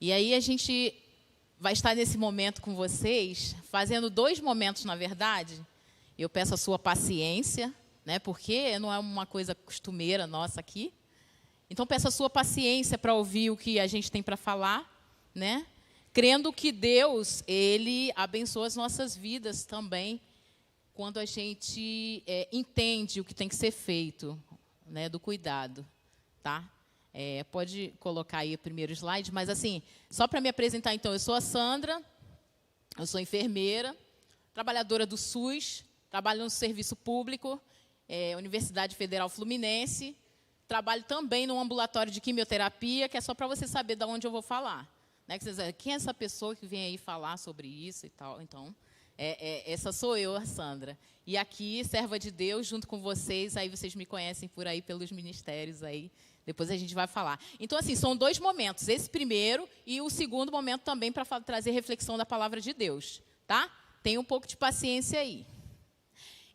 E aí a gente vai estar nesse momento com vocês, fazendo 2 momentos, na verdade. Eu peço a sua paciência, né, porque não é uma coisa costumeira nossa aqui. Então, peço a sua paciência para ouvir o que a gente tem para falar, né? Crendo que Deus, Ele abençoa as nossas vidas também, quando a gente entende o que tem que ser feito, né, do cuidado, tá? Pode colocar aí o primeiro slide, mas assim, só para me apresentar, então, eu sou a Sandra, eu sou enfermeira, trabalhadora do SUS, trabalho no serviço público, Universidade Federal Fluminense, trabalho também no ambulatório de quimioterapia, que é só para você saber de onde eu vou falar. Né? Que vocês dizem, quem é essa pessoa que vem aí falar sobre isso e tal? Então, essa sou eu, a Sandra. E aqui, serva de Deus, junto com vocês, aí vocês me conhecem por aí pelos ministérios aí. Depois a gente vai falar. Então, assim, são 2 momentos. Esse primeiro e o segundo momento também para trazer reflexão da palavra de Deus. Tá? Tenha um pouco de paciência aí.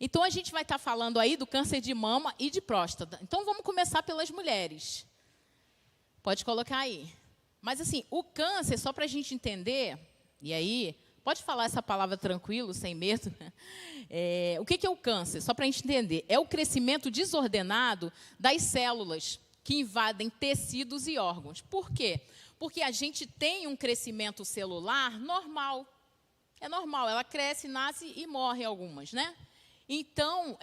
Então, a gente vai estar falando aí do câncer de mama e de próstata. Então, vamos começar pelas mulheres. Pode colocar aí. Mas, assim, o câncer, só para a gente entender, e aí, pode falar essa palavra tranquilo, sem medo. O que é o câncer? Só para a gente entender. É o crescimento desordenado das células que invadem tecidos e órgãos. Por quê? Porque a gente tem um crescimento celular normal. É normal, ela cresce, nasce e morre algumas, né? Então,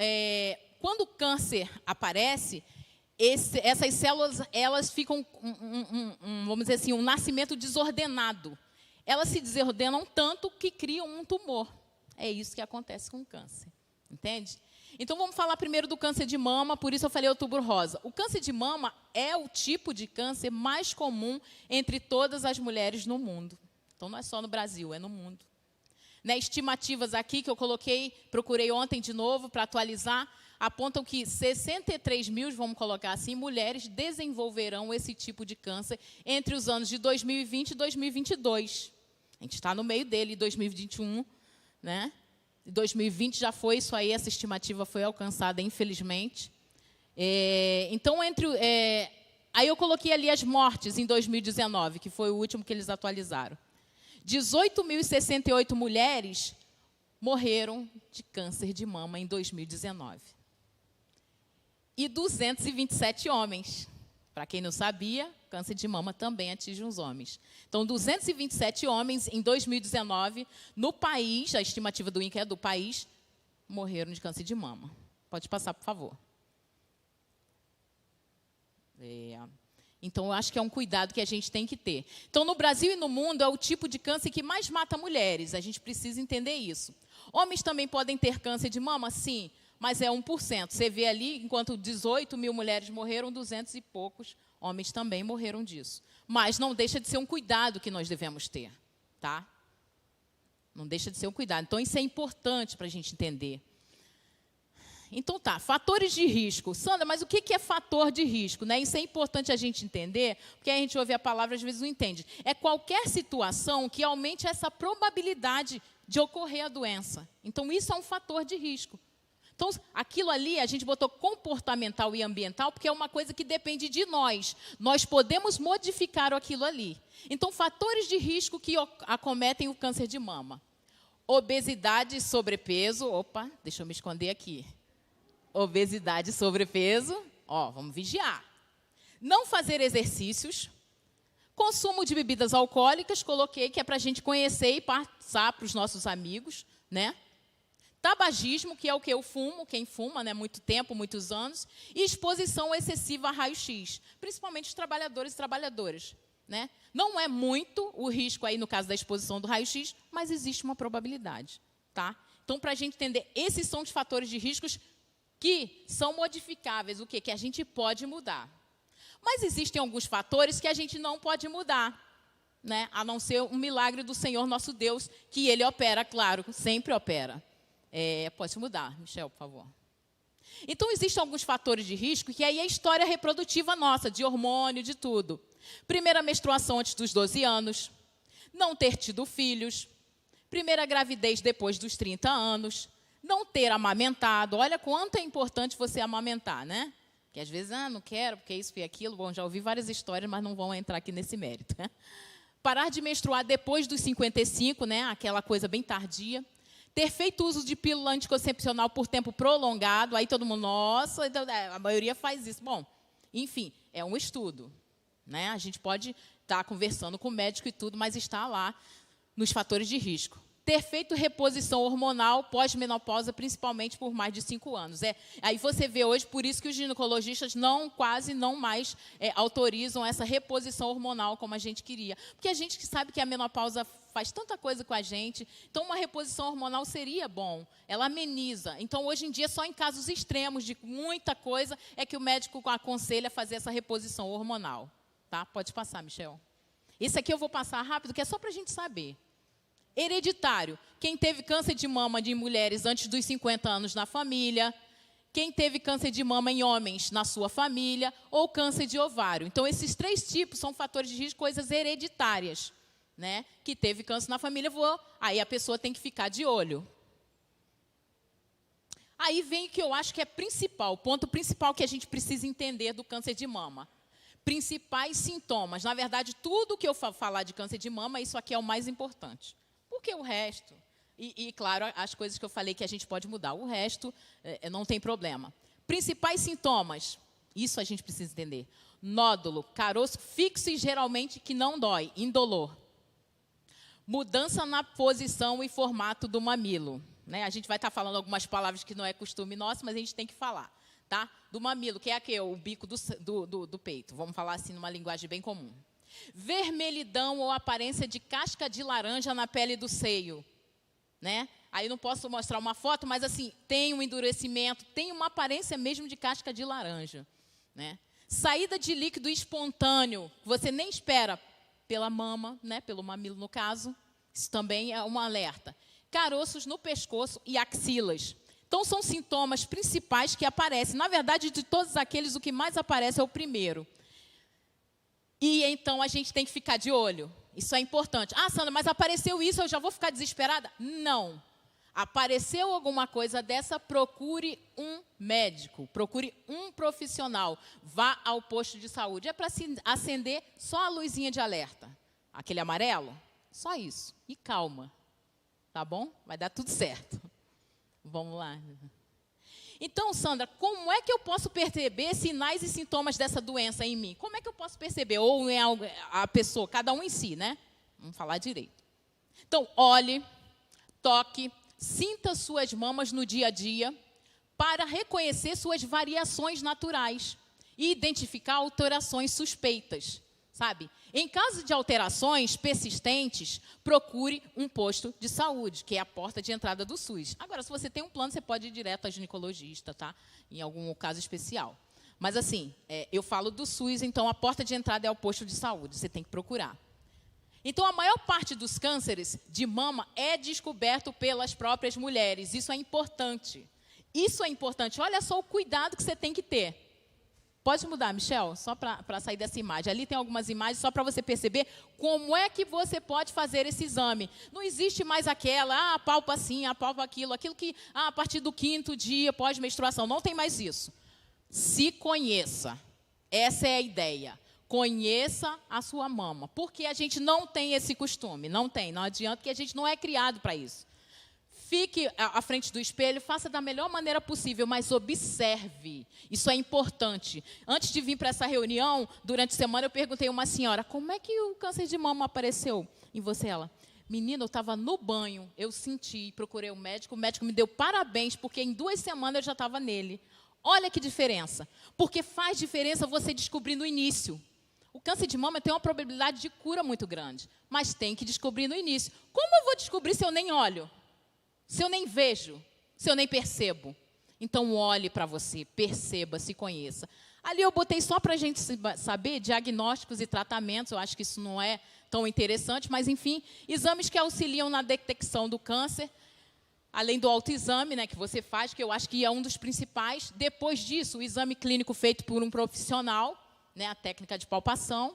quando o câncer aparece, essas células elas ficam, vamos dizer assim, um nascimento desordenado. Elas se desordenam tanto que criam um tumor. É isso que acontece com o câncer. Entende? Então, vamos falar primeiro do câncer de mama, por isso eu falei outubro rosa. O câncer de mama é o tipo de câncer mais comum entre todas as mulheres no mundo. Então, não é só no Brasil, é no mundo. Né, estimativas aqui que eu coloquei, procurei ontem de novo para atualizar, apontam que 63 mil, vamos colocar assim, mulheres desenvolverão esse tipo de câncer entre os anos de 2020 e 2022. A gente está no meio dele, 2021, né? 2020 já foi isso aí, essa estimativa foi alcançada, infelizmente. Então, aí eu coloquei ali as mortes em 2019, que foi o último que eles atualizaram. 18.068 mulheres morreram de câncer de mama em 2019. E 227 homens. Para quem não sabia, câncer de mama também atinge os homens. Então, 227 homens em 2019, no país, a estimativa do INCA é do país, morreram de câncer de mama. Pode passar, por favor. Então, eu acho que é um cuidado que a gente tem que ter. Então, no Brasil e no mundo, é o tipo de câncer que mais mata mulheres. A gente precisa entender isso. Homens também podem ter câncer de mama? Sim, mas é 1%. Você vê ali, enquanto 18 mil mulheres morreram, 200 e poucos homens também morreram disso. Mas não deixa de ser um cuidado que nós devemos ter. Tá? Não deixa de ser um cuidado. Então, isso é importante para a gente entender. Então, tá, fatores de risco. Sandra, mas o que é fator de risco? Né? Isso é importante a gente entender, porque a gente ouve a palavra e às vezes não entende. É qualquer situação que aumente essa probabilidade de ocorrer a doença. Então, isso é um fator de risco. Então, aquilo ali, a gente botou comportamental e ambiental, porque é uma coisa que depende de nós. Nós podemos modificar aquilo ali. Então, fatores de risco que acometem o câncer de mama. Obesidade e sobrepeso. Opa, deixa eu me esconder aqui. Obesidade e sobrepeso. Vamos vigiar. Não fazer exercícios. Consumo de bebidas alcoólicas, coloquei que é para a gente conhecer e passar para os nossos amigos, né? Tabagismo, que é o que eu fumo, quem fuma, né, muito tempo, muitos anos, e exposição excessiva a raio-x, principalmente os trabalhadores e trabalhadoras. Né? Não é muito o risco aí no caso da exposição do raio-x, mas existe uma probabilidade. Tá? Então, para a gente entender, esses são os fatores de riscos que são modificáveis, o quê? Que a gente pode mudar. Mas existem alguns fatores que a gente não pode mudar, né? A não ser um milagre do Senhor nosso Deus, que Ele opera, claro, sempre opera. Pode mudar, Michel, por favor. Então, existem alguns fatores de risco, que aí é a história reprodutiva nossa, de hormônio, de tudo. Primeira menstruação antes dos 12 anos, não ter tido filhos, primeira gravidez depois dos 30 anos, não ter amamentado. Olha quanto é importante você amamentar, né? Que às vezes, não quero, porque isso e aquilo. Bom, já ouvi várias histórias, mas não vão entrar aqui nesse mérito. Né? parar de menstruar depois dos 55, né, aquela coisa bem tardia. Ter feito uso de pílula anticoncepcional por tempo prolongado, aí todo mundo, nossa, a maioria faz isso. Bom, enfim, é um estudo, né? A gente pode estar conversando com o médico e tudo, mas está lá nos fatores de risco. Ter feito reposição hormonal pós-menopausa, principalmente por mais de 5 anos. Aí você vê hoje, por isso que os ginecologistas quase não mais autorizam essa reposição hormonal como a gente queria. Porque a gente sabe que a menopausa faz tanta coisa com a gente, então uma reposição hormonal seria bom, ela ameniza. Então, hoje em dia, só em casos extremos de muita coisa é que o médico aconselha fazer essa reposição hormonal. Tá? Pode passar, Michel. Esse aqui eu vou passar rápido, que é só para a gente saber. Hereditário. Quem teve câncer de mama de mulheres antes dos 50 anos na família, quem teve câncer de mama em homens na sua família, ou câncer de ovário. Então, esses 3 tipos são fatores de risco, coisas hereditárias, né? Que teve câncer na família, aí a pessoa tem que ficar de olho. Aí vem o que eu acho que é principal, o ponto principal que a gente precisa entender do câncer de mama. Principais sintomas. Na verdade, tudo que eu falar de câncer de mama, isso aqui é o mais importante. Porque o resto, e claro, as coisas que eu falei que a gente pode mudar, o resto não tem problema. Principais sintomas, isso a gente precisa entender. Nódulo, caroço fixo e geralmente que não dói, indolor. Mudança na posição e formato do mamilo. Né? A gente vai estar falando algumas palavras que não é costume nosso, mas a gente tem que falar. Tá? Do mamilo, que é aqui, o bico do peito. Vamos falar assim numa linguagem bem comum. Vermelhidão ou aparência de casca de laranja na pele do seio. Né? Aí não posso mostrar uma foto, mas assim, tem um endurecimento, tem uma aparência mesmo de casca de laranja. Né? Saída de líquido espontâneo, você nem espera pela mama, né? Pelo mamilo no caso, isso também é um alerta. Caroços no pescoço e axilas. Então, são sintomas principais que aparecem. Na verdade, de todos aqueles, o que mais aparece é o primeiro. E, então, a gente tem que ficar de olho. Isso é importante. Ah, Sandra, mas apareceu isso, eu já vou ficar desesperada? Não. Apareceu alguma coisa dessa, procure um médico, procure um profissional. Vá ao posto de saúde. É para se acender só a luzinha de alerta. Aquele amarelo? Só isso. E calma. Tá bom? Vai dar tudo certo. Vamos lá. Então, Sandra, como é que eu posso perceber sinais e sintomas dessa doença em mim? Como é que eu posso perceber? Ou em a pessoa, cada um em si, né? Vamos falar direito. Então, olhe, toque, sinta suas mamas no dia a dia para reconhecer suas variações naturais e identificar alterações suspeitas, sabe? Em caso de alterações persistentes, procure um posto de saúde, que é a porta de entrada do SUS. Agora, se você tem um plano, você pode ir direto a ginecologista, tá? Em algum caso especial. Mas, assim, eu falo do SUS, então a porta de entrada é o posto de saúde, você tem que procurar. Então, a maior parte dos cânceres de mama é descoberto pelas próprias mulheres. Isso é importante. Isso é importante. Olha só o cuidado que você tem que ter. Pode mudar, Michel, só para sair dessa imagem. Ali tem algumas imagens só para você perceber como é que você pode fazer esse exame. Não existe mais aquela, apalpa assim, apalpa aquilo que, a partir do 5º dia pós-menstruação. Não tem mais isso. Se conheça. Essa é a ideia. Conheça a sua mama. Porque a gente não tem esse costume. Não tem, não adianta, que a gente não é criado para isso. Fique à frente do espelho, faça da melhor maneira possível, mas observe. Isso é importante. Antes de vir para essa reunião, durante a semana, eu perguntei a uma senhora, como é que o câncer de mama apareceu em você? Ela, menina, eu estava no banho, eu senti, procurei o médico me deu parabéns, porque em 2 semanas eu já estava nele. Olha que diferença. Porque faz diferença você descobrir no início. O câncer de mama tem uma probabilidade de cura muito grande, mas tem que descobrir no início. Como eu vou descobrir se eu nem olho? Se eu nem vejo, se eu nem percebo. Então, olhe para você, perceba, se conheça. Ali eu botei só para a gente saber diagnósticos e tratamentos, eu acho que isso não é tão interessante, mas, enfim, exames que auxiliam na detecção do câncer, além do autoexame, né, que você faz, que eu acho que é um dos principais. Depois disso, o exame clínico feito por um profissional, né, a técnica de palpação,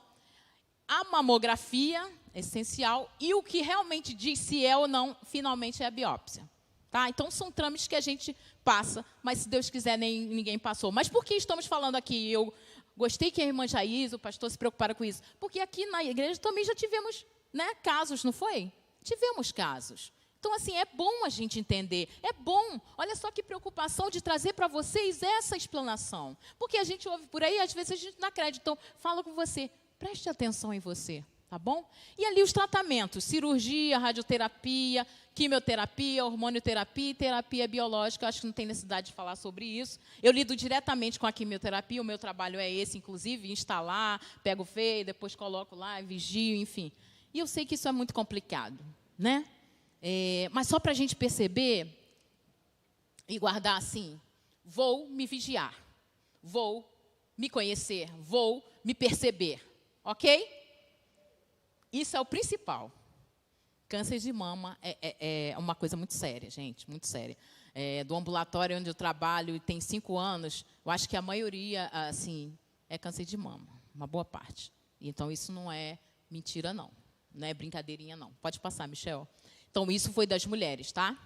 a mamografia, essencial, e o que realmente diz se é ou não, finalmente, é a biópsia. Tá? Então, são trâmites que a gente passa, mas, se Deus quiser, ninguém passou. Mas por que estamos falando aqui? Eu gostei que a irmã Jaís, o pastor, se preocupara com isso. Porque aqui na igreja também já tivemos né, casos, não foi? Tivemos casos. Então, assim, é bom a gente entender, é bom. Olha só que preocupação de trazer para vocês essa explanação. Porque a gente ouve por aí, às vezes a gente não acredita. Então, fala com você, preste atenção em você, tá bom? E ali os tratamentos, cirurgia, radioterapia, quimioterapia, hormonioterapia e terapia biológica. Acho que não tem necessidade de falar sobre isso. Eu lido diretamente com a quimioterapia, o meu trabalho é esse, inclusive, instalar, pego o veio, depois coloco lá, vigio, enfim. E eu sei que isso é muito complicado, né? Mas só para a gente perceber e guardar assim, vou me vigiar, vou me conhecer, vou me perceber, ok? Isso é o principal. Câncer de mama é uma coisa muito séria, gente, muito séria. Do ambulatório onde eu trabalho, tem 5 anos, eu acho que a maioria, assim, é câncer de mama, uma boa parte. Então, isso não é mentira, não. Não é brincadeirinha, não. Pode passar, Michel. Então, isso foi das mulheres, tá?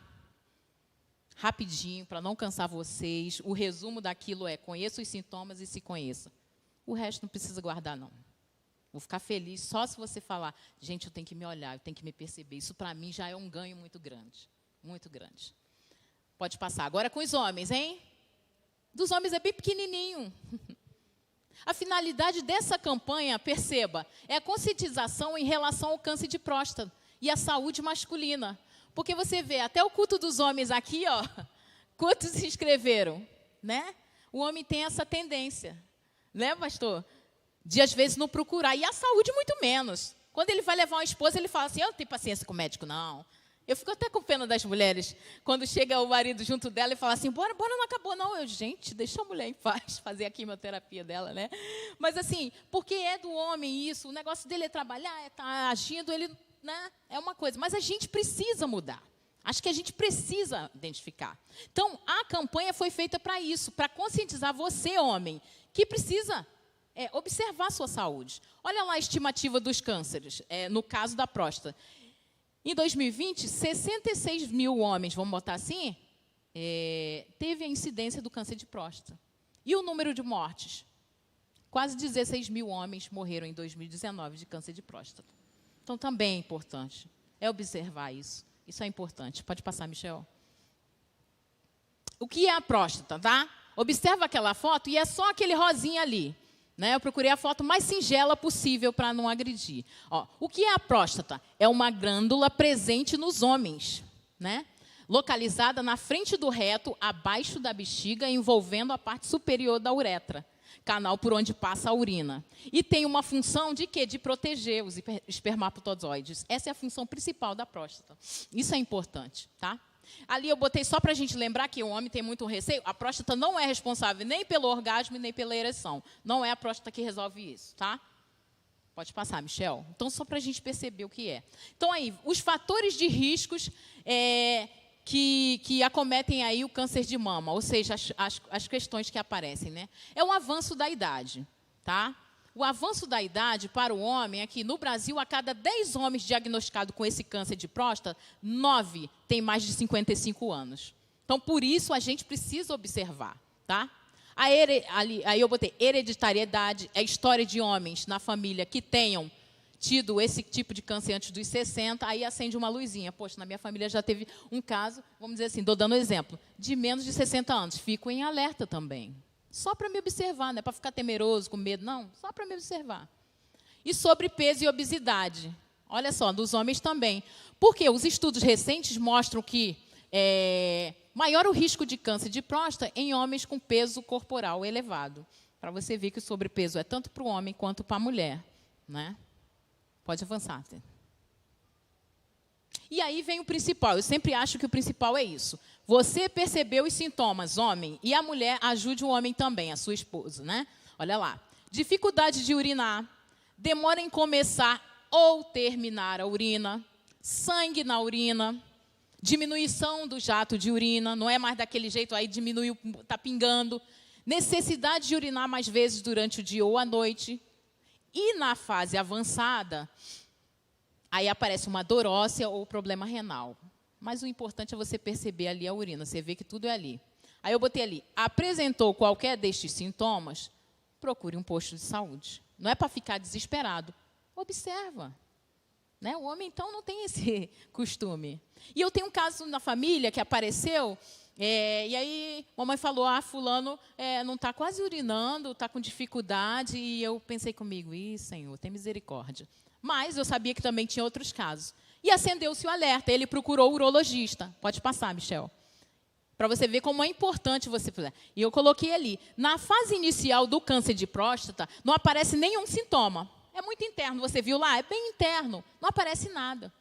Rapidinho, para não cansar vocês, o resumo daquilo é: conheça os sintomas e se conheça. O resto não precisa guardar, não. Vou ficar feliz só se você falar, gente, eu tenho que me olhar, eu tenho que me perceber. Isso, para mim, já é um ganho muito grande. Muito grande. Pode passar. Agora com os homens, hein? Dos homens é bem pequenininho. A finalidade dessa campanha, perceba, é a conscientização em relação ao câncer de próstata e a saúde masculina. Porque você vê, até o culto dos homens aqui, ó, quantos se inscreveram, né? O homem tem essa tendência, né, pastor? De, às vezes, não procurar. E a saúde, muito menos. Quando ele vai levar uma esposa, ele fala assim, eu não tenho paciência com o médico, não. Eu fico até com pena das mulheres, quando chega o marido junto dela e fala assim, bora, não acabou, não. Eu, gente, deixa a mulher em paz, fazer a quimioterapia dela, né? Mas, assim, porque é do homem isso, o negócio dele é trabalhar, é estar agindo, ele... né? É uma coisa, mas a gente precisa mudar. Acho que a gente precisa identificar. Então, a campanha foi feita para isso, para conscientizar você, homem, que precisa observar a sua saúde. Olha lá a estimativa dos cânceres, no caso da próstata. Em 2020, 66 mil homens, vamos botar assim, teve a incidência do câncer de próstata. E o número de mortes? Quase 16 mil homens morreram em 2019 de câncer de próstata. Então, também é importante. Observar isso. Isso é importante. Pode passar, Michel. O que é a próstata, tá? Observa aquela foto e é só aquele rosinha ali. Né? Eu procurei a foto mais singela possível para não agredir. Ó, o que é a próstata? É uma glândula presente nos homens, né? Localizada na frente do reto, abaixo da bexiga, envolvendo a parte superior da uretra. Canal por onde passa a urina. E tem uma função de quê? De proteger os espermatozoides. Essa é a função principal da próstata. Isso é importante, tá? Ali eu botei só para a gente lembrar que o homem tem muito receio. A próstata não é responsável nem pelo orgasmo nem pela ereção. Não é a próstata que resolve isso, tá? Pode passar, Michel. Então, só para a gente perceber o que é. Então, aí, os fatores de riscos que acometem aí o câncer de mama, ou seja, as questões que aparecem, né? É o avanço da idade, tá? O avanço da idade para o homem, aqui no Brasil, a cada 10 homens diagnosticados com esse câncer de próstata, 9 têm mais de 55 anos. Então, por isso, a gente precisa observar, tá? Aí eu botei hereditariedade, é história de homens na família que tenham tido esse tipo de câncer antes dos 60, aí acende uma luzinha. Poxa, na minha família já teve um caso, vamos dizer assim, estou dando um exemplo, de menos de 60 anos. Fico em alerta também. Só para me observar, não é para ficar temeroso, com medo, não. Só para me observar. E sobre peso e obesidade. Olha só, dos homens também. Porque os estudos recentes mostram que maior o risco de câncer de próstata em homens com peso corporal elevado. Para você ver que o sobrepeso é tanto para o homem quanto para a mulher, né? Pode avançar. E aí vem o principal. Eu sempre acho que o principal é isso. Você percebeu os sintomas, homem, e a mulher ajude o homem também, a sua esposa, né? Olha lá. Dificuldade de urinar, demora em começar ou terminar a urina, sangue na urina, diminuição do jato de urina, não é mais daquele jeito, aí diminuiu, está pingando, necessidade de urinar mais vezes durante o dia ou a noite. E na fase avançada, aí aparece uma dor óssea ou problema renal. Mas o importante é você perceber ali a urina, você vê que tudo é ali. Aí eu botei ali, apresentou qualquer destes sintomas, procure um posto de saúde. Não é para ficar desesperado, observa. Né? O homem, então, não tem esse costume. E eu tenho um caso na família que apareceu, e aí a mamãe falou, fulano não está quase urinando, está com dificuldade, e eu pensei comigo, Senhor, tem misericórdia. Mas eu sabia que também tinha outros casos. E acendeu-se o alerta, ele procurou o urologista. Pode passar, Michel. Para você ver como é importante você fazer. E eu coloquei ali, na fase inicial do câncer de próstata, não aparece nenhum sintoma. É muito interno, você viu lá? É bem interno, não aparece nada.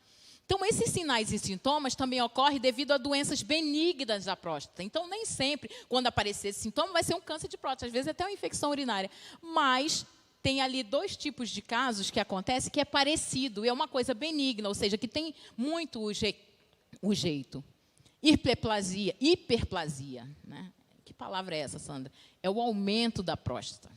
Então, esses sinais e sintomas também ocorrem devido a doenças benignas da próstata. Então, nem sempre, quando aparecer esse sintoma, vai ser um câncer de próstata. Às vezes, até uma infecção urinária. Mas tem ali 2 tipos de casos que acontecem que é parecido. E é uma coisa benigna, ou seja, que tem muito o jeito. Hiperplasia. Né? Que palavra é essa, Sandra? É o aumento da próstata.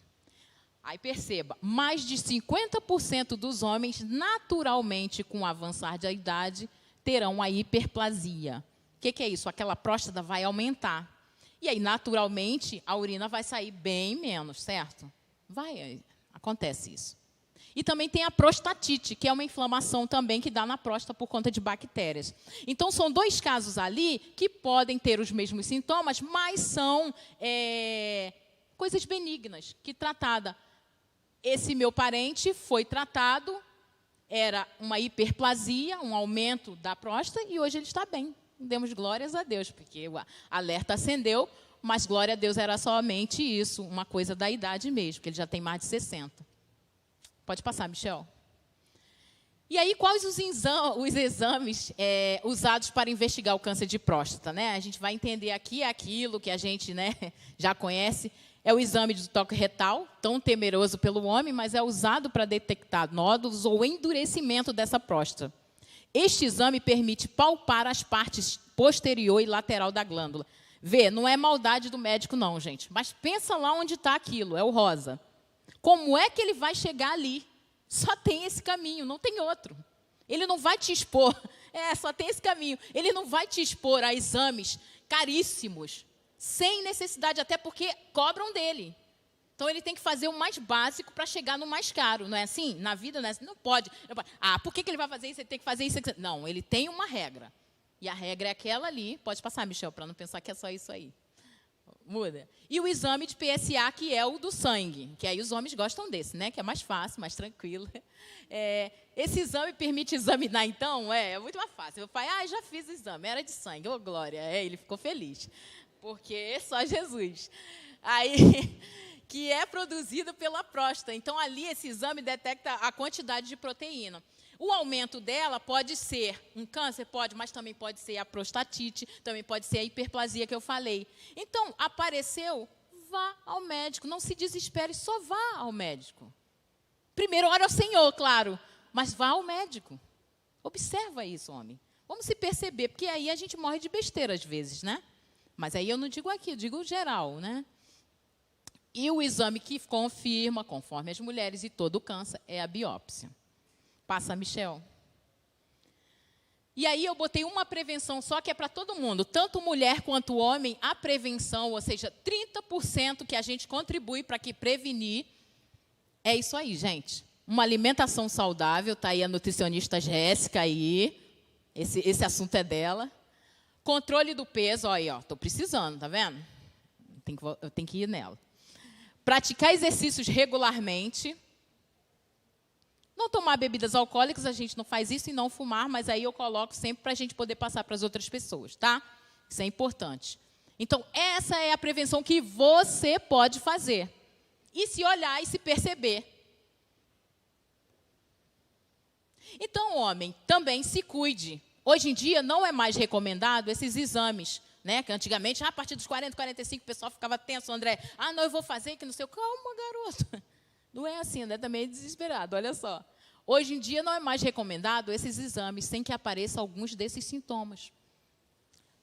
Aí perceba, mais de 50% dos homens, naturalmente, com o avançar da idade, terão a hiperplasia. O que é isso? Aquela próstata vai aumentar. E aí, naturalmente, a urina vai sair bem menos, certo? Acontece isso. E também tem a prostatite, que é uma inflamação também que dá na próstata por conta de bactérias. Então, são 2 casos ali que podem ter os mesmos sintomas, mas são coisas benignas, que tratada. Esse meu parente foi tratado, era uma hiperplasia, um aumento da próstata, e hoje ele está bem. Demos glórias a Deus, porque o alerta acendeu, mas glória a Deus era somente isso, uma coisa da idade mesmo, porque ele já tem mais de 60. Pode passar, Michel. E aí, quais os exames usados para investigar o câncer de próstata? Né? A gente vai entender aqui aquilo que a gente já conhece. É o exame do toque retal, tão temeroso pelo homem, mas é usado para detectar nódulos ou endurecimento dessa próstata. Este exame permite palpar as partes posterior e lateral da glândula. Vê, não é maldade do médico não, gente, mas pensa lá onde está aquilo, é o rosa. Como é que ele vai chegar ali? Só tem esse caminho, não tem outro. Ele não vai te expor, só tem esse caminho. Ele não vai te expor a exames caríssimos, sem necessidade, até porque cobram dele. Então, ele tem que fazer o mais básico para chegar no mais caro. Não é assim? Na vida, não é assim? Não pode. Por que ele vai fazer isso? Ele tem que fazer isso. Não, ele tem uma regra. E a regra é aquela ali. Pode passar, Michel, para não pensar que é só isso aí. Muda. E o exame de PSA, que é o do sangue. Que aí os homens gostam desse, né? Que é mais fácil, mais tranquilo. Esse exame permite examinar, então, é muito mais fácil. Eu falei, já fiz o exame, era de sangue. Ô, glória. Ele ficou feliz. Porque é só Jesus. Aí, que é produzido pela próstata. Então, ali, esse exame detecta a quantidade de proteína. O aumento dela pode ser um câncer, pode, mas também pode ser a prostatite, também pode ser a hiperplasia que eu falei. Então, apareceu, vá ao médico. Não se desespere, só vá ao médico. Primeiro, ore ao Senhor, claro, mas vá ao médico. Observa isso, homem. Vamos se perceber, porque aí a gente morre de besteira às vezes, né? Mas aí eu não digo aqui, eu digo geral, né? E o exame que confirma, conforme as mulheres e todo o câncer, é a biópsia. Passa, Michel. E aí eu botei uma prevenção só que é para todo mundo, tanto mulher quanto homem, a prevenção, ou seja, 30% que a gente contribui para que prevenir, é isso aí, gente. Uma alimentação saudável, está aí a nutricionista Jéssica aí, esse assunto é dela. Controle do peso, olha aí, estou precisando, tá vendo? Eu tenho que ir nela. Praticar exercícios regularmente. Não tomar bebidas alcoólicas, a gente não faz isso, e não fumar, mas aí eu coloco sempre para a gente poder passar para as outras pessoas, tá? Isso é importante. Então, essa é a prevenção que você pode fazer. E se olhar e se perceber. Então, homem, também se cuide. Hoje em dia, não é mais recomendado esses exames, né? Que antigamente, a partir dos 40, 45, o pessoal ficava tenso, André. Não, eu vou fazer, que não sei o... Calma, garoto. Não é assim, André também é desesperado, olha só. Hoje em dia, não é mais recomendado esses exames sem que apareçam alguns desses sintomas.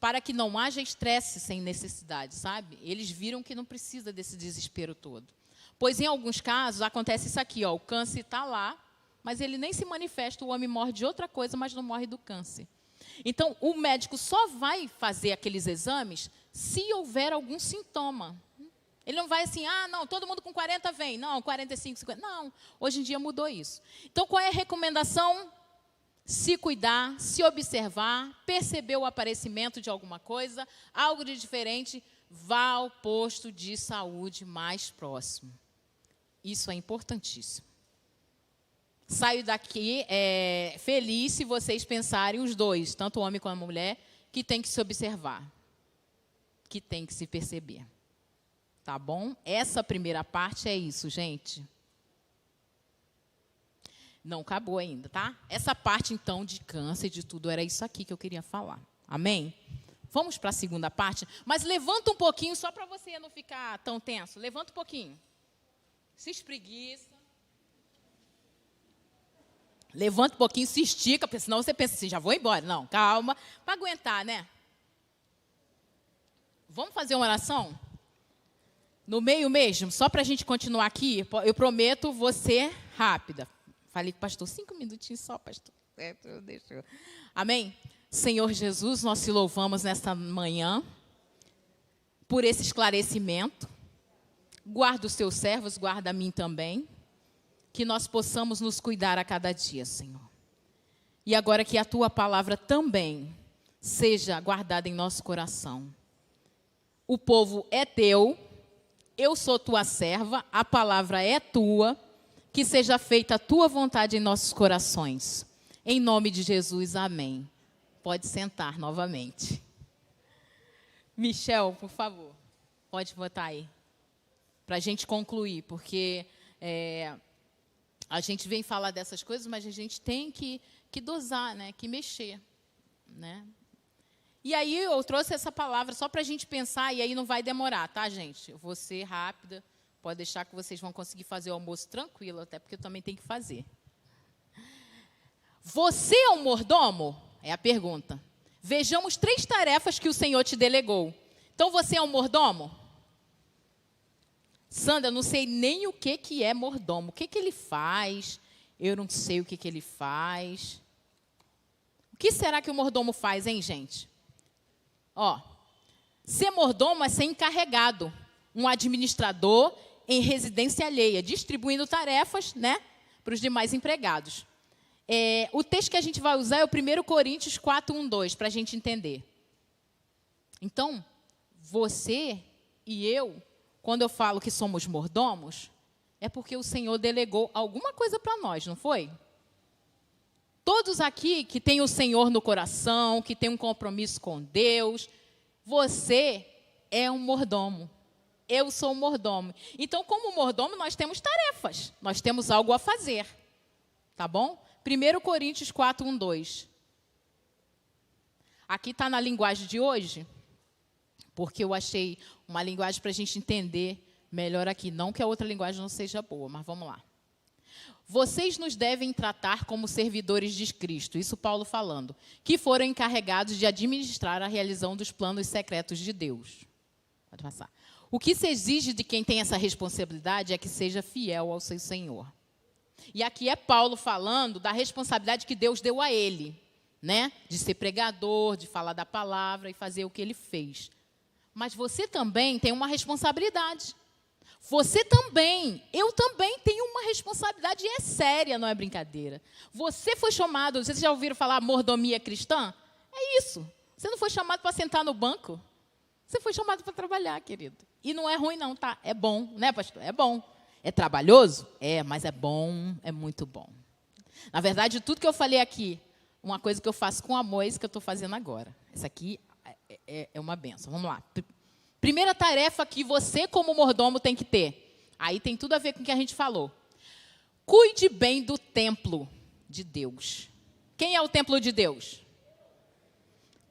Para que não haja estresse sem necessidade, sabe? Eles viram que não precisa desse desespero todo. Pois, em alguns casos, acontece isso aqui, o câncer está lá, mas ele nem se manifesta, o homem morre de outra coisa, mas não morre do câncer. Então, o médico só vai fazer aqueles exames se houver algum sintoma. Ele não vai assim, não, todo mundo com 40 vem. Não, 45, 50. Não, hoje em dia mudou isso. Então, qual é a recomendação? se cuidar, se observar, perceber o aparecimento de alguma coisa, algo de diferente, vá ao posto de saúde mais próximo. Isso é importantíssimo. Saio daqui feliz se vocês pensarem, os dois, tanto o homem como a mulher, que tem que se observar, que tem que se perceber. Tá bom? Essa primeira parte é isso, gente. Não acabou ainda, tá? Essa parte, então, de câncer, de tudo, era isso aqui que eu queria falar. Amém? Vamos para a segunda parte, mas levanta um pouquinho, só para você não ficar tão tenso. Levanta um pouquinho. Se espreguiça. Levanta um pouquinho, se estica, porque senão você pensa assim, já vou embora. Não, calma, para aguentar, né? Vamos fazer uma oração? No meio mesmo, só para a gente continuar aqui, eu prometo você rápida. Falei com o pastor, 5 minutinhos só, pastor. Deixa. Amém? Senhor Jesus, nós te louvamos nesta manhã por esse esclarecimento. Guarda os teus servos, guarda a mim também. Que nós possamos nos cuidar a cada dia, Senhor. E agora que a tua palavra também seja guardada em nosso coração. O povo é teu, eu sou tua serva, a palavra é tua, que seja feita a tua vontade em nossos corações. Em nome de Jesus, amém. Pode sentar novamente. Michel, por favor, pode botar aí. Para a gente concluir, porque a gente vem falar dessas coisas, mas a gente tem que dosar, né? Que mexer, né? E aí eu trouxe essa palavra só para a gente pensar, e aí não vai demorar, tá, gente? Eu vou ser rápida, pode deixar que vocês vão conseguir fazer o almoço tranquilo, até porque eu também tenho que fazer. Você é um mordomo? É a pergunta. Vejamos 3 tarefas que o Senhor te delegou. Então, você é um mordomo? Sandra, eu não sei nem o que é mordomo. O que ele faz? Eu não sei o que ele faz. O que será que o mordomo faz, hein, gente? Ó, ser mordomo é ser encarregado, um administrador em residência alheia, distribuindo tarefas, né, para os demais empregados. O texto que a gente vai usar é o 1 Coríntios 4, 1, 2, para a gente entender. Então, você e eu, quando eu falo que somos mordomos, é porque o Senhor delegou alguma coisa para nós, não foi? Todos aqui que têm o Senhor no coração, que têm um compromisso com Deus, você é um mordomo. Eu sou um mordomo. Então, como mordomo, nós temos tarefas. Nós temos algo a fazer. Tá bom? 1 Coríntios 4, 1, 2. Aqui está na linguagem de hoje, porque eu achei uma linguagem para a gente entender melhor aqui. Não que a outra linguagem não seja boa, mas vamos lá. Vocês nos devem tratar como servidores de Cristo, isso Paulo falando, que foram encarregados de administrar a realização dos planos secretos de Deus. Pode passar. O que se exige de quem tem essa responsabilidade é que seja fiel ao seu Senhor. E aqui é Paulo falando da responsabilidade que Deus deu a ele, né? De ser pregador, de falar da palavra e fazer o que ele fez. Mas você também tem uma responsabilidade. Você também, eu também tenho uma responsabilidade e é séria, não é brincadeira. Você foi chamado, vocês já ouviram falar mordomia cristã? É isso. Você não foi chamado para sentar no banco. Você foi chamado para trabalhar, querido. E não é ruim não, tá? É bom, né, pastor? É bom. É trabalhoso? É, mas é bom, é muito bom. Na verdade, tudo que eu falei aqui, uma coisa que eu faço com amor é isso que eu estou fazendo agora. Essa aqui é uma benção. Vamos lá. Primeira tarefa que você, como mordomo, tem que ter. Aí tem tudo a ver com o que a gente falou. Cuide bem do templo de Deus. Quem é o templo de Deus?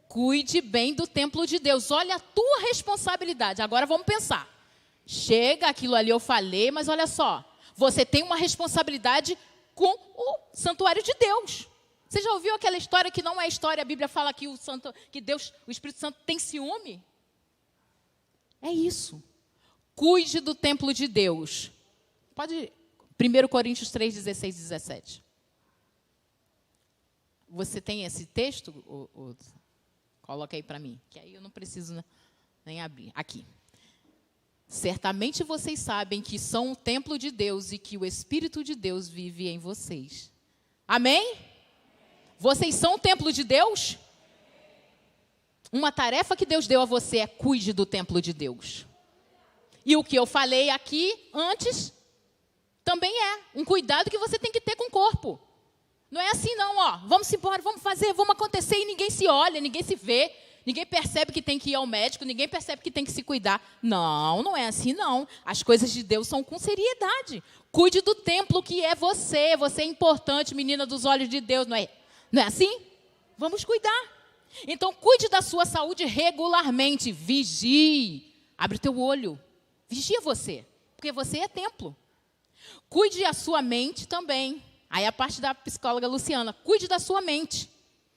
Cuide bem do templo de Deus. Olha a tua responsabilidade. Agora vamos pensar. Chega, aquilo ali eu falei, mas olha só. Você tem uma responsabilidade com o santuário de Deus. Você já ouviu aquela história que não é história? A Bíblia fala que que Deus, o Espírito Santo tem ciúme. É isso. Cuide do templo de Deus. Pode 1 Coríntios 3, 16 e 17. Você tem esse texto? Coloca aí para mim, que aí eu não preciso nem abrir. Aqui. Certamente vocês sabem que são o templo de Deus e que o Espírito de Deus vive em vocês. Amém? Vocês são o templo de Deus? Uma tarefa que Deus deu a você é cuide do templo de Deus. E o que eu falei aqui antes também é um cuidado que você tem que ter com o corpo. Não é assim não, ó, vamos embora, vamos fazer, vamos acontecer e ninguém se olha, ninguém se vê, ninguém percebe que tem que ir ao médico, ninguém percebe que tem que se cuidar. Não, não é assim não. As coisas de Deus são com seriedade. Cuide do templo que é você, você é importante, menina dos olhos de Deus, não é assim? Vamos cuidar. Então, cuide da sua saúde regularmente, vigie, abre o teu olho, vigia você, porque você é templo. Cuide da sua mente também. Aí a parte da psicóloga Luciana, cuide da sua mente.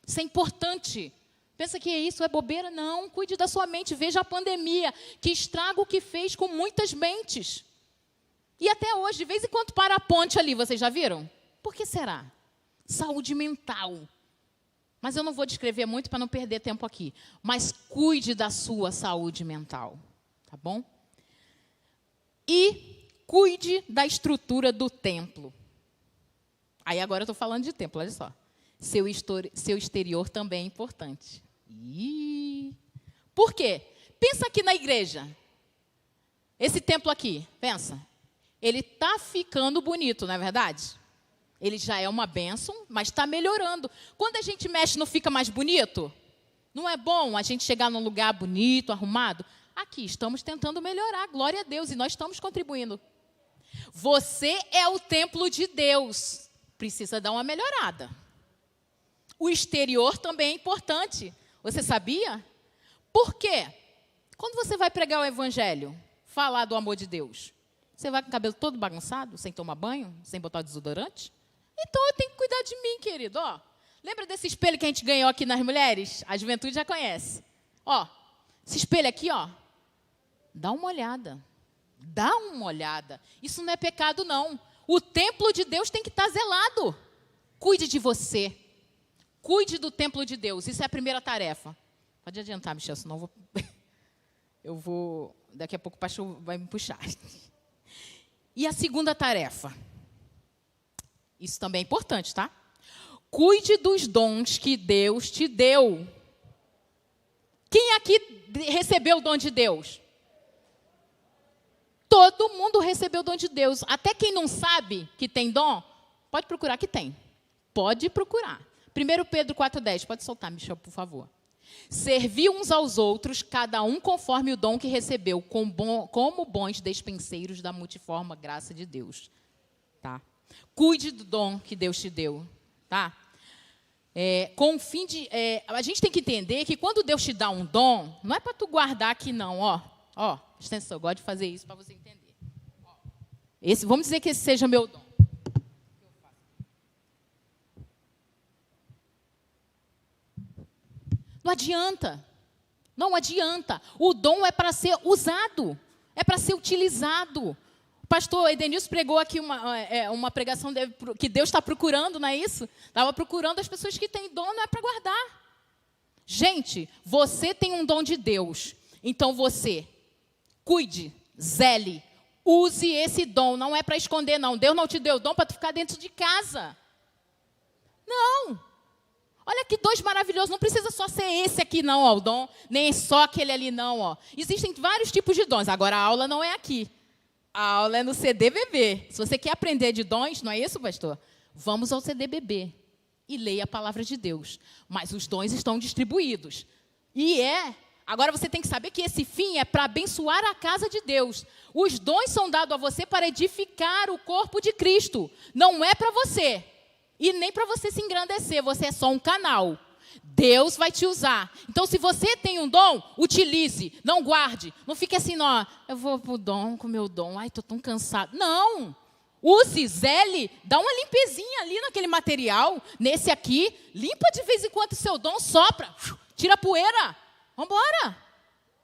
Isso é importante. Pensa que isso é bobeira? Não, cuide da sua mente. Veja a pandemia, que estrago que fez com muitas mentes. E até hoje, de vez em quando para a ponte ali, vocês já viram? Por que será? Saúde mental. Mas eu não vou descrever muito para não perder tempo aqui. Mas cuide da sua saúde mental, tá bom? E cuide da estrutura do templo. Aí agora eu estou falando de templo, olha só. Seu exterior também é importante. Por quê? Pensa aqui na igreja. Esse templo aqui, pensa. Ele está ficando bonito, não é verdade? Ele já é uma bênção, mas está melhorando. Quando a gente mexe, não fica mais bonito? Não é bom a gente chegar num lugar bonito, arrumado? Aqui, estamos tentando melhorar, glória a Deus, e nós estamos contribuindo. Você é o templo de Deus. Precisa dar uma melhorada. O exterior também é importante. Você sabia? Por quê? Quando você vai pregar o evangelho, falar do amor de Deus, você vai com o cabelo todo bagunçado, sem tomar banho, sem botar desodorante? Então eu tenho que cuidar de mim, querido. Ó, lembra desse espelho que a gente ganhou aqui nas mulheres? A juventude já conhece. Ó, esse espelho aqui, ó, dá uma olhada. Dá uma olhada. Isso não é pecado, não. O templo de Deus tem que estar zelado. Cuide de você. Cuide do templo de Deus. Isso é a primeira tarefa. Pode adiantar, Michel, senão eu vou... Daqui a pouco o pastor vai me puxar. E a segunda tarefa. Isso também é importante, tá? Cuide dos dons que Deus te deu. Quem aqui recebeu o dom de Deus? Todo mundo recebeu o dom de Deus. Até quem não sabe que tem dom, pode procurar que tem. Pode procurar. 1 Pedro 4,10. Pode soltar, Michel, por favor. Servir uns aos outros, cada um conforme o dom que recebeu, como bons despenseiros da multiforme graça de Deus. Tá? Cuide do dom que Deus te deu. Tá? Com o fim de... a gente tem que entender que quando Deus te dá um dom, não é para tu guardar aqui não, ó. Ó, presta atenção, eu gosto de fazer isso para você entender. Ó, vamos dizer que esse seja meu dom. Não adianta. Não adianta. O dom é para ser usado. É para ser utilizado. O pastor Edenilson pregou aqui uma pregação que Deus está procurando, não é isso? Estava procurando as pessoas que têm dom, não é para guardar. Gente, você tem um dom de Deus. Então você... Cuide, zele, use esse dom. Não é para esconder, não. Deus não te deu dom para tu ficar dentro de casa. Não. Olha que dois maravilhosos. Não precisa só ser esse aqui, não, ó, o dom. Nem só aquele ali, não. Ó. Existem vários tipos de dons. Agora, a aula não é aqui. A aula é no CDBB. Se você quer aprender de dons, não é isso, pastor? Vamos ao CDBB e leia a palavra de Deus. Mas os dons estão distribuídos. Agora você tem que saber que esse fim é para abençoar a casa de Deus. Os dons são dados a você para edificar o corpo de Cristo. Não é para você. E nem para você se engrandecer. Você é só um canal. Deus vai te usar. Então, se você tem um dom, utilize. Não guarde. Não fique assim, não. Eu vou pro dom, com o meu dom. Ai, estou tão cansado. Não. Use, zele. Dá uma limpezinha ali naquele material. Nesse aqui. Limpa de vez em quando o seu dom. Sopra. Tira a poeira. Vamos embora,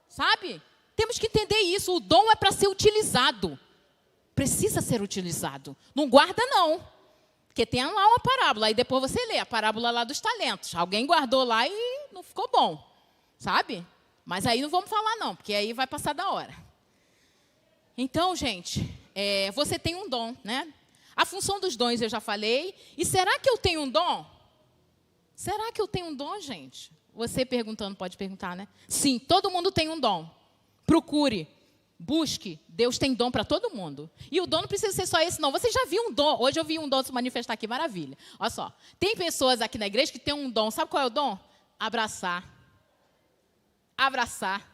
sabe? Temos que entender isso. O dom é para ser utilizado. Precisa ser utilizado. Não guarda, não. Porque tem lá uma parábola. Aí depois você lê a parábola lá dos talentos. Alguém guardou lá e não ficou bom. Sabe? Mas aí não vamos falar, não. Porque aí vai passar da hora. Então, gente, você tem um dom, né? A função dos dons eu já falei. E será que eu tenho um dom? Será que eu tenho um dom, gente? Você perguntando, pode perguntar, né? Sim, todo mundo tem um dom. Procure, busque. Deus tem dom para todo mundo. E o dom não precisa ser só esse, não. Você já viu um dom? Hoje eu vi um dom se manifestar aqui, maravilha. Olha só, tem pessoas aqui na igreja que têm um dom. Sabe qual é o dom? Abraçar. Abraçar.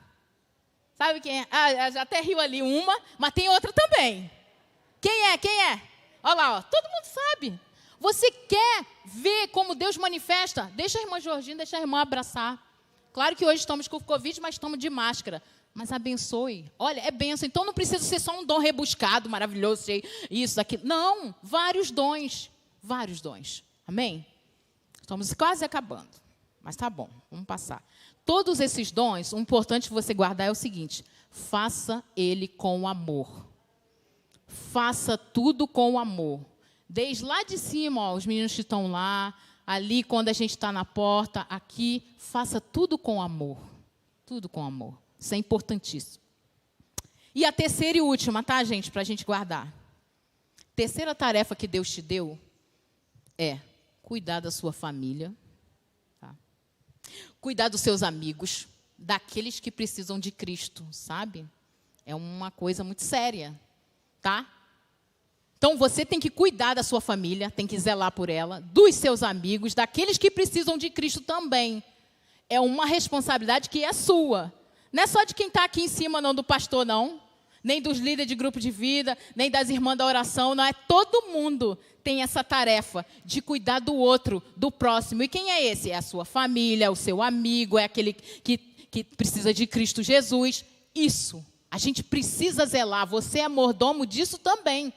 Sabe quem é? Ah, já até riu ali uma, mas tem outra também. Quem é? Quem é? Olha lá, ó. Todo mundo sabe. Você quer ver como Deus manifesta? Deixa a irmã Georgina, deixa a irmã abraçar. Claro que hoje estamos com o Covid, mas estamos de máscara. Mas abençoe. Olha, é bênção. Então não precisa ser só um dom rebuscado, maravilhoso, isso, aquilo. Não, vários dons. Vários dons. Amém? Estamos quase acabando. Mas tá bom, vamos passar. Todos esses dons, o importante você guardar é o seguinte: faça ele com amor. Faça tudo com amor. Desde lá de cima, ó, os meninos que estão lá, ali quando a gente está na porta, aqui, faça tudo com amor. Tudo com amor. Isso é importantíssimo. E a terceira e última, tá, gente, para a gente guardar. Terceira tarefa que Deus te deu é cuidar da sua família, tá? Cuidar dos seus amigos, daqueles que precisam de Cristo, sabe? É uma coisa muito séria, tá? Então, você tem que cuidar da sua família, tem que zelar por ela, dos seus amigos, daqueles que precisam de Cristo também. É uma responsabilidade que é sua. Não é só de quem está aqui em cima, não, do pastor, não. Nem dos líderes de grupo de vida, nem das irmãs da oração, não. É todo mundo tem essa tarefa de cuidar do outro, do próximo. E quem é esse? É a sua família, é o seu amigo, é aquele que precisa de Cristo Jesus. Isso, a gente precisa zelar. Você é mordomo disso também.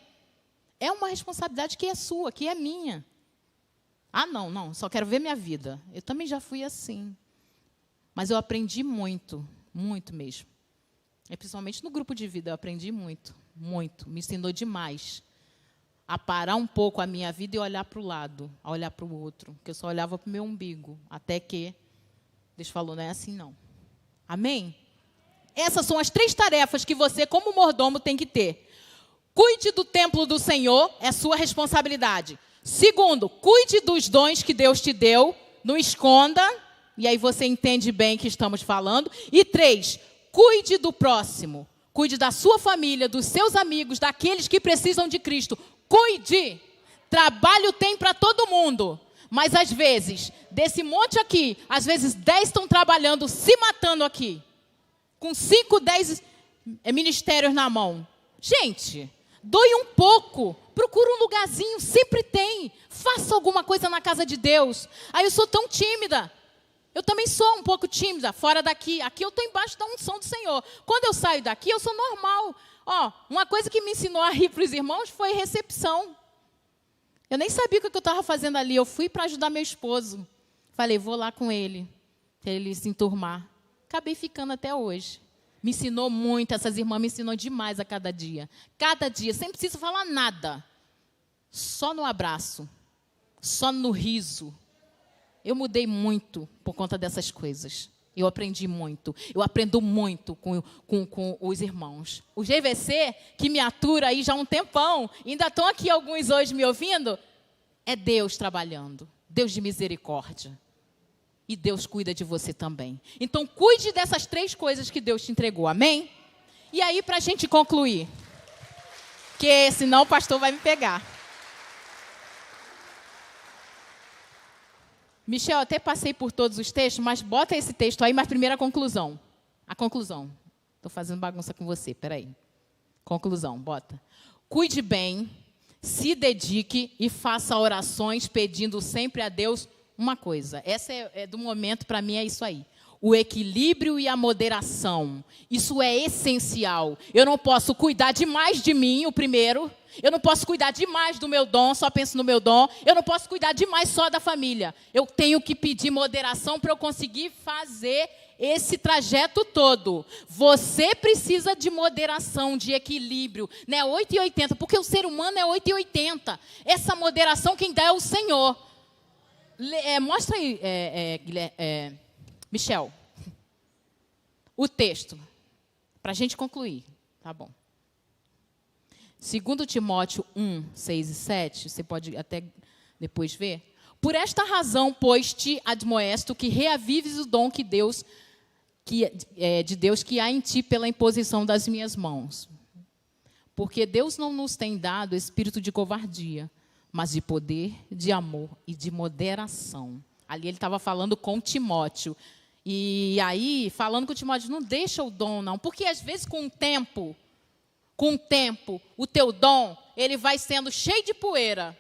É uma responsabilidade que é sua, que é minha. Ah, não, só quero ver minha vida. Eu também já fui assim. Mas eu aprendi muito, muito mesmo. E principalmente no grupo de vida, eu aprendi muito, muito. Me ensinou demais a parar um pouco a minha vida e olhar para o lado, a olhar para o outro. Porque eu só olhava para o meu umbigo, até que Deus falou, não é assim não. Amém? Essas são as 3 tarefas que você, como mordomo, tem que ter. Cuide do templo do Senhor, é sua responsabilidade. Segundo, cuide dos dons que Deus te deu, não esconda, e aí você entende bem o que estamos falando. E 3, cuide do próximo. Cuide da sua família, dos seus amigos, daqueles que precisam de Cristo. Cuide. Trabalho tem para todo mundo. Mas às vezes, desse monte aqui, às vezes 10 estão trabalhando, se matando aqui. Com 5, 10 ministérios na mão. Gente, doe um pouco, procura um lugarzinho, sempre tem. Faça alguma coisa na casa de Deus. Aí eu sou tão tímida. Eu também sou um pouco tímida, fora daqui. Aqui eu estou embaixo da unção do Senhor. Quando eu saio daqui, eu sou normal. Ó, uma coisa que me ensinou a rir para os irmãos foi recepção. Eu nem sabia o que eu estava fazendo ali. Eu fui para ajudar meu esposo. Falei, vou lá com ele, para ele se enturmar. Acabei ficando até hoje. Me ensinou muito, essas irmãs me ensinam demais a cada dia. Cada dia, sem precisar falar nada. Só no abraço, só no riso. Eu mudei muito por conta dessas coisas. Eu aprendi muito. Eu aprendo muito com os irmãos. O GVC, que me atura aí já há um tempão, ainda estão aqui alguns hoje me ouvindo, é Deus trabalhando. Deus de misericórdia. E Deus cuida de você também. Então, cuide dessas 3 coisas que Deus te entregou. Amém? E aí, para a gente concluir, porque senão o pastor vai me pegar. Michel, até passei por todos os textos, mas bota esse texto aí, mas primeiro a conclusão. A conclusão. Estou fazendo bagunça com você, peraí. Conclusão, bota. Cuide bem, se dedique e faça orações pedindo sempre a Deus uma coisa. Essa é do momento, para mim, é isso aí. O equilíbrio e a moderação. Isso é essencial. Eu não posso cuidar demais de mim, o primeiro. Eu não posso cuidar demais do meu dom, só penso no meu dom. Eu não posso cuidar demais só da família. Eu tenho que pedir moderação para eu conseguir fazer esse trajeto todo. Você precisa de moderação, de equilíbrio. Não é 8,80, porque o ser humano é 8,80. Essa moderação quem dá é o Senhor. Mostra aí, Michel, o texto, para a gente concluir, tá bom. 2 Timóteo 1, 6 e 7, você pode até depois ver. Por esta razão, pois, te admoesto que reavives o dom de Deus que há em ti pela imposição das minhas mãos. Porque Deus não nos tem dado espírito de covardia, mas de poder, de amor e de moderação. Ali ele estava falando com Timóteo. E aí, falando com Timóteo, não deixa o dom, não. Porque às vezes, com o tempo, o teu dom, ele vai sendo cheio de poeira.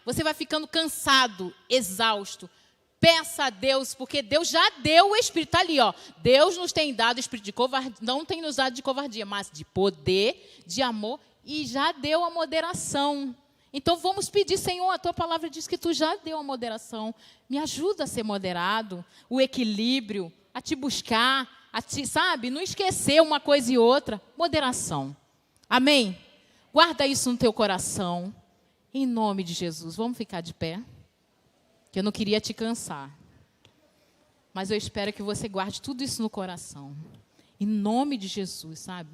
Você vai ficando cansado, exausto. Peça a Deus, porque Deus já deu o Espírito, está ali, ó. Deus nos tem dado o Espírito de covardia, não tem nos dado de covardia, mas de poder, de amor, e já deu a moderação. Então vamos pedir, Senhor, a tua palavra diz que tu já deu a moderação. Me ajuda a ser moderado, o equilíbrio, a te buscar, sabe, não esquecer uma coisa e outra. Moderação. Amém? Guarda isso no teu coração. Em nome de Jesus. Vamos ficar de pé? Que eu não queria te cansar. Mas eu espero que você guarde tudo isso no coração. Em nome de Jesus, sabe?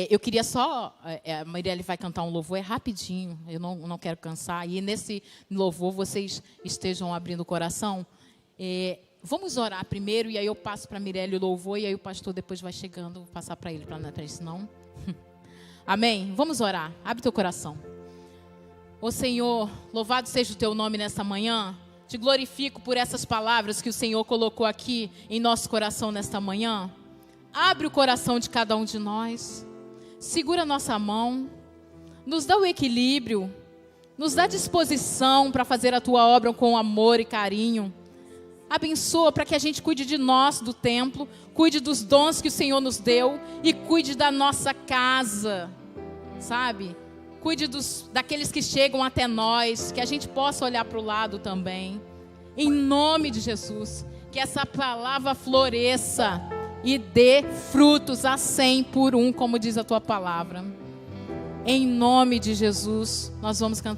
Eu queria só... a Mirelle vai cantar um louvor, é rapidinho. Eu não quero cansar. E nesse louvor, vocês estejam abrindo o coração. Vamos orar primeiro, e aí eu passo para a Mirelle o louvor, e aí o pastor depois vai chegando, vou passar para ele, para isso não. Amém? Vamos orar. Abre teu coração. Ô Senhor, louvado seja o teu nome nessa manhã. Te glorifico por essas palavras que o Senhor colocou aqui em nosso coração nesta manhã. Abre o coração de cada um de nós. Segura a nossa mão. Nos dá o equilíbrio. Nos dá disposição para fazer a tua obra com amor e carinho. Abençoa para que a gente cuide de nós, do templo. Cuide dos dons que o Senhor nos deu. E cuide da nossa casa. Sabe? Cuide daqueles que chegam até nós, que a gente possa olhar para o lado também. Em nome de Jesus, que essa palavra floresça e dê frutos a 100 por 1, como diz a tua palavra. Em nome de Jesus, nós vamos cantar.